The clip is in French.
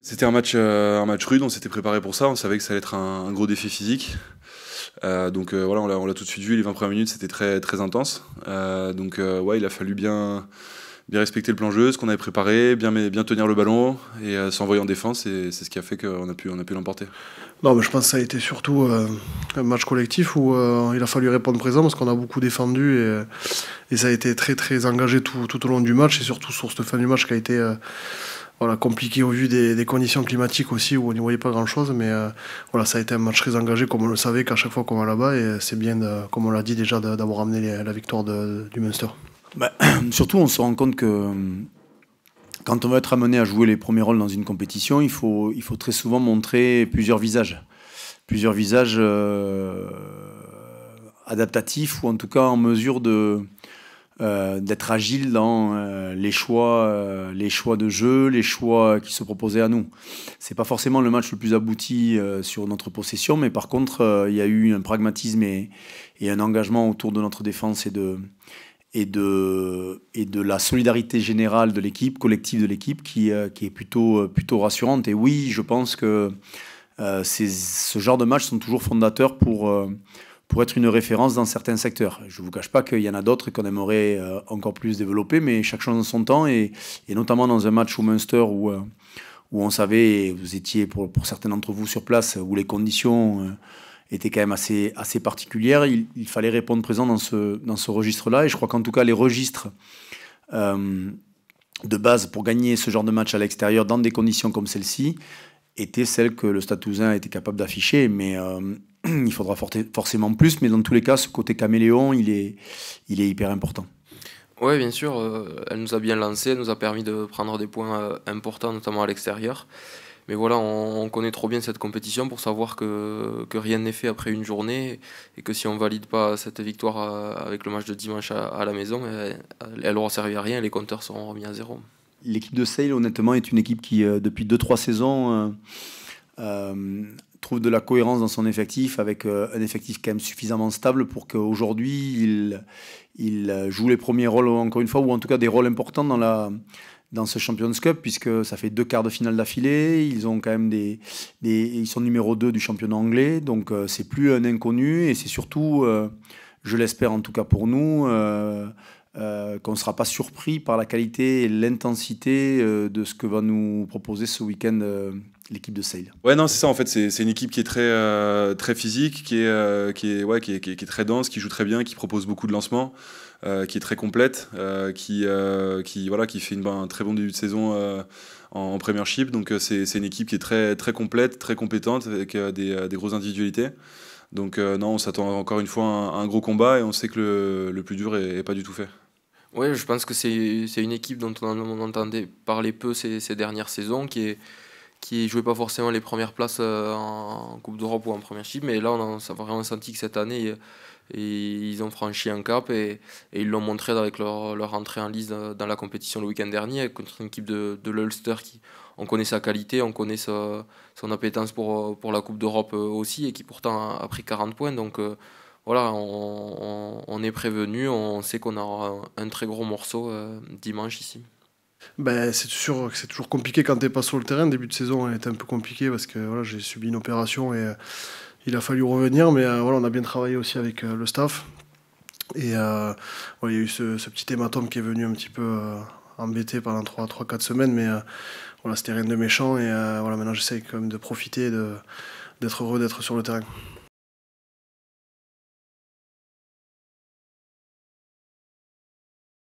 C'était un match rude, on s'était préparé pour ça, on savait que ça allait être un gros défi physique. Voilà, on l'a tout de suite vu, les 20 premières minutes c'était très, très intense. Ouais, il a fallu bien respecter le plan jeu, ce qu'on avait préparé, bien tenir le ballon et s'envoyer en défense, et c'est ce qui a fait qu'on a pu l'emporter. Non, mais je pense que ça a été surtout un match collectif où il a fallu répondre présent parce qu'on a beaucoup défendu et ça a été très très engagé tout au long du match et surtout sur cette fin du match qui a été voilà, compliqué au vu des conditions climatiques aussi où on n'y voyait pas grand chose. Mais voilà, ça a été un match très engagé comme on le savait qu'à chaque fois qu'on va là-bas et c'est bien, comme on l'a dit déjà, d'avoir amené la victoire du Munster. Bah, surtout, on se rend compte que quand on va être amené à jouer les premiers rôles dans une compétition, il faut très souvent montrer plusieurs visages. Plusieurs visages adaptatifs ou en tout cas en mesure d'être agile dans les choix de jeu, les choix qui se proposaient à nous. C'est pas forcément le match le plus abouti sur notre possession, mais par contre, il y a eu un pragmatisme et un engagement autour de notre défense et de la solidarité générale de l'équipe, collective de l'équipe, qui est plutôt rassurante. Et oui, je pense que ce genre de matchs sont toujours fondateurs pour être une référence dans certains secteurs. Je ne vous cache pas qu'il y en a d'autres qu'on aimerait encore plus développer, mais chaque chose en son temps, et notamment dans un match au Munster où on savait, et vous étiez pour certains d'entre vous sur place, où les conditions étaient quand même assez particulières, il fallait répondre présent dans ce registre-là, et je crois qu'en tout cas les registres de base pour gagner ce genre de match à l'extérieur dans des conditions comme celle-ci étaient celles que le Stade Toulousain était capable d'afficher, mais il faudra forcément plus, mais dans tous les cas, ce côté caméléon, il est hyper important. Oui, bien sûr, elle nous a bien lancé, elle nous a permis de prendre des points importants, notamment à l'extérieur. Mais voilà, on connaît trop bien cette compétition pour savoir que rien n'est fait après une journée et que si on valide pas cette victoire avec le match de dimanche à la maison, elle aura servi à rien et les compteurs seront remis à zéro. L'équipe de Sale, honnêtement, est une équipe qui, depuis 2-3 saisons, trouve de la cohérence dans son effectif, avec un effectif quand même suffisamment stable pour qu'aujourd'hui, il joue les premiers rôles, encore une fois, ou en tout cas des rôles importants dans ce Champions Cup, puisque ça fait 2 quarts de finale d'affilée. Ils ont quand même ils sont numéro 2 du championnat anglais, donc c'est plus un inconnu, et c'est surtout, je l'espère en tout cas pour nous, qu'on ne sera pas surpris par la qualité et l'intensité de ce que va nous proposer ce week-end l'équipe de Sale. Ouais, non, c'est ça en fait, c'est une équipe qui est très physique, qui est très dense, qui joue très bien, qui propose beaucoup de lancements, qui est très complète, qui fait un très bon début de saison en Premiership. Donc c'est une équipe qui est très complète, très compétente, avec des grosses individualités. Donc non, on s'attend encore une fois à un gros combat, et on sait que le plus dur est pas du tout fait. Oui, je pense que c'est une équipe dont on entendait parler peu ces dernières saisons, qui jouait pas forcément les premières places en Coupe d'Europe ou en Premiership, mais là on a vraiment senti que cette année ils ont franchi un cap, et ils l'ont montré avec leur entrée en lice dans la compétition le week-end dernier contre une équipe de l'Ulster qui, on connaît sa qualité, on connaît son appétence pour la Coupe d'Europe aussi, et qui pourtant a pris 40 points. Donc voilà, on est prévenu, on sait qu'on aura un très gros morceau dimanche ici. Ben, c'est sûr que c'est toujours compliqué quand t'es pas sur le terrain. Le début de saison a été un peu compliqué parce que voilà, j'ai subi une opération et il a fallu revenir. Mais voilà, on a bien travaillé aussi avec le staff. Et ouais, il y a eu ce petit hématome qui est venu un petit peu embêter pendant 3-4 semaines. Mais voilà, c'était rien de méchant. Et voilà, maintenant j'essaye quand même de profiter, d'être heureux d'être sur le terrain.